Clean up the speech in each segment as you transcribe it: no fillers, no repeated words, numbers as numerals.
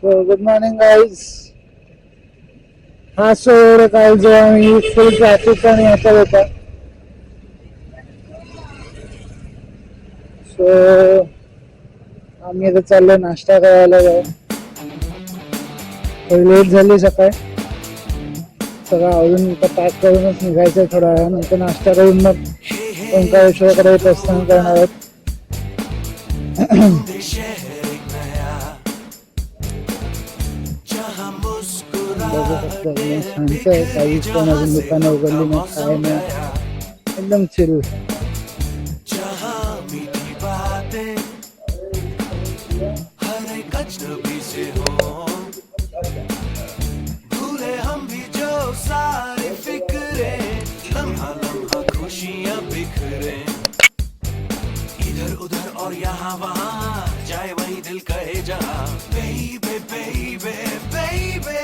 Good morning guys. हा show काल जेव्हा मी फुल ट्रॅफिक आणि याच्यात होता, सो आम्ही आता चाललो नाश्ता करायला. लेट झाली सकाळ, सगळं आवरून इथं पॅक करूनच निघायचं. थोडा वेळा नंतर नाश्ता करून मग ओंकारेश्वरकडे प्रस्थान करणार आहोत. बघू शकतो एकदम शांत आहे, काहीच पण अजून दुकानं उघडली नाही, काय नाही, एकदम चिल. इधर उधर और यहाँ वहाँ जाए वही दिल कहे जहाँ बेबे बेबे बेबे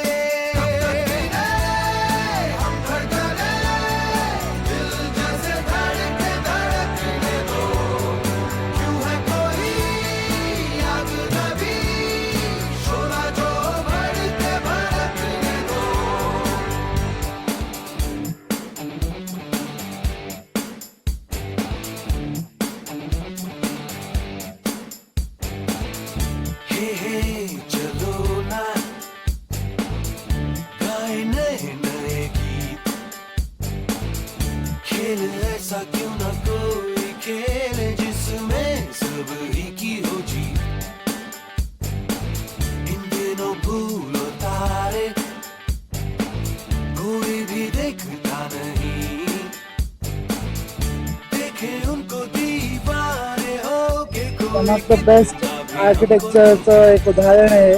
ऐसा क्यों ना कोई खेल जिसमें सब ही की हो जीत. इन दिनों भूलो तारे कोई भी देखता नहीं, देखे उनको दीवाने हो के वन ऑफ द बेस्ट आर्किटेक्चरचं एक उदाहरण आहे.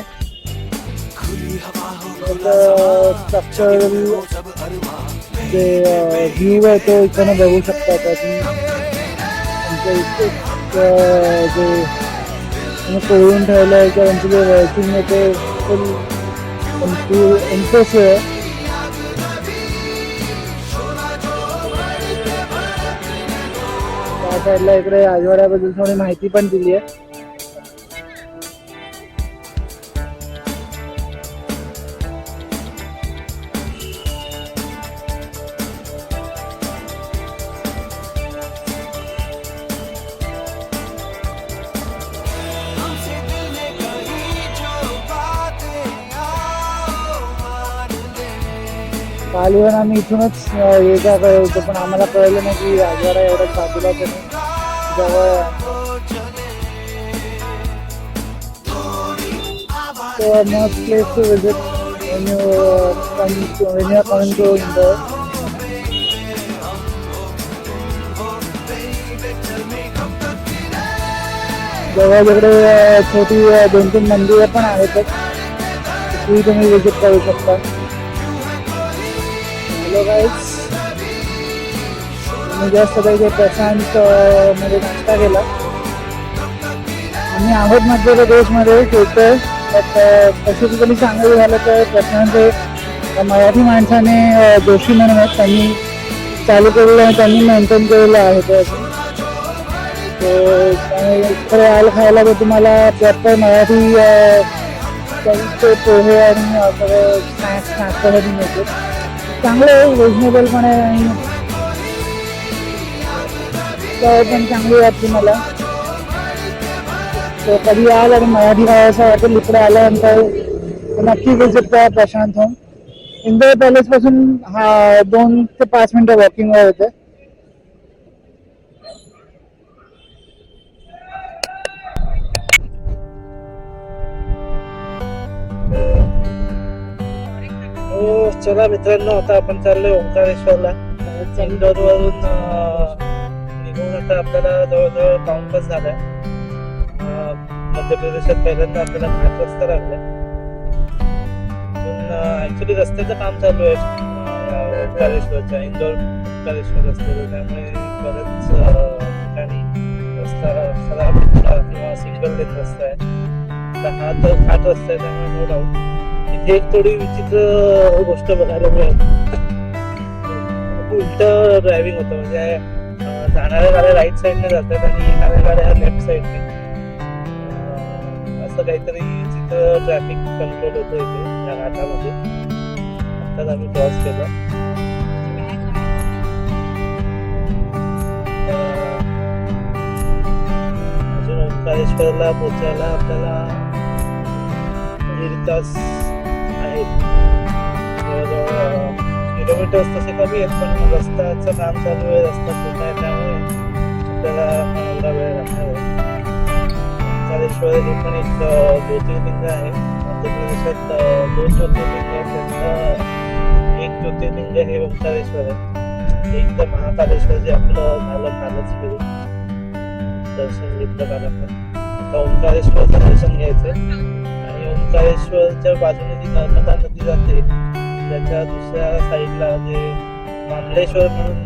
स्ट्रक्चरल जे व्ह्यू आहे तो इकडनं बघू शकता. जे कोळून ठेवलं आहे किंवा त्यांचं जे वर्किंग आहे ते फुल इम्प्रेसिव्ह आहे. त्या साईडला इकडे राजवाड्याबद्दल थोडी माहिती पण दिली आहे. काल इव्हन आम्ही इथूनच ये जा करत होतो, पण आम्हाला कळलं नाही की राजवाडा एवढ्याच बाजूला तर जवळ. So most place to visit when you are coming to Indore. जवळ तिकडे छोटी 2-3 मंदिरं पण आहेत, ती तुम्ही विजिट करू शकता. हॅलो गाईज, मी जास्त काही प्रशांत मध्ये नाश्ता केला. आम्ही आहोत मध्य प्रदेशमध्ये फिरतोय, बट स्पेसिफिकली सांगायचं झालं तर प्रशांत हे मराठी माणसाने जोशी म्हणून आहेत, त्यांनी चालू केलेलं आहे, त्यांनी मेंटेन केलेलं आहे ते. इकडे यायला खायला तर तुम्हाला प्रॉपर मराठी पोहे आणि सगळं स्नॅक्स नाश्त्यासाठी मिळते. चांगलं आहे, रिजनेबल पण आहे आणि चव पण चांगली वाटते मला. तो कधी याल आणि मराठी खायचं वाटेल इकडे आल्यानंतर नक्की विजिट करा प्रशांत होम. इंदोर पॅलेस पासून 2 ते 5 मिनिटं वॉकिंगवर होते. चला मित्रांनो, आता आपण चाललोय ओंकारेश्वरला. इंदोर वरून निघून आता आपल्याला जवळजवळ पाऊण तास झालाय. मध्य प्रदेशात पहिल्यांदा आपल्याला घाट रस्ता लागलाय. ऍक्च्युली रस्त्याचं काम चालू आहे ओंकारेश्वरच्या, इंदोर ओंकारेश्वर रस्त्याचं, त्यामुळे बरेच ठिकाणी रस्ता किंवा सिंगल लेन रस्ता आहे. तर हा तर घाट रस्ता आहे, त्यामुळे नो डाऊट इथे एक थोडी विचित्र गोष्ट बघायला मिळेल. उलट ड्रायव्हिंग होतं, म्हणजे जाणाऱ्या गाड्या राईट साईडने जातात आणि येणाऱ्या गाड्या लेफ्ट साईडने. असं काहीतरी तिथं ट्रॅफिक कंट्रोल होतं इथे या घाटामध्ये. आत्ताच आम्ही क्रॉस केला. अजून ओंकारेश्वरला पोचायला आपल्याला 1.5 तास आहेत. किलोमीटर्स तसे कमी आहेत, पण रस्त्याचं काम चालू आहे, रस्ता छोटा आहे, त्यामुळे आपल्याला एवढा वेळ लागणार आहे. ओंकारेश्वर हे पण एक ज्योतिर्लिंग आहे. मध्य प्रदेशात 2 ज्योतिर्लिंग आहेत, त्यातलं एक ज्योतिर्लिंग हे ओंकारेश्वर आहे. एक तर महाकालेश्वर जे आपलं झालं कालच फिरून दर्शन घेतलं काल आपण. आता ओंकारेश्वरचं दर्शन घ्यायचंय. आणि ओंकारेश्वरच्या बाजूने जी नर्मदा नदी जाते त्याच्या दुसऱ्या साईडला जे मामलेश्वर म्हणून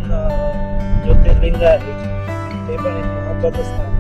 ज्योतिर्लिंग आहे ते पण एक महत्वाचं स्थान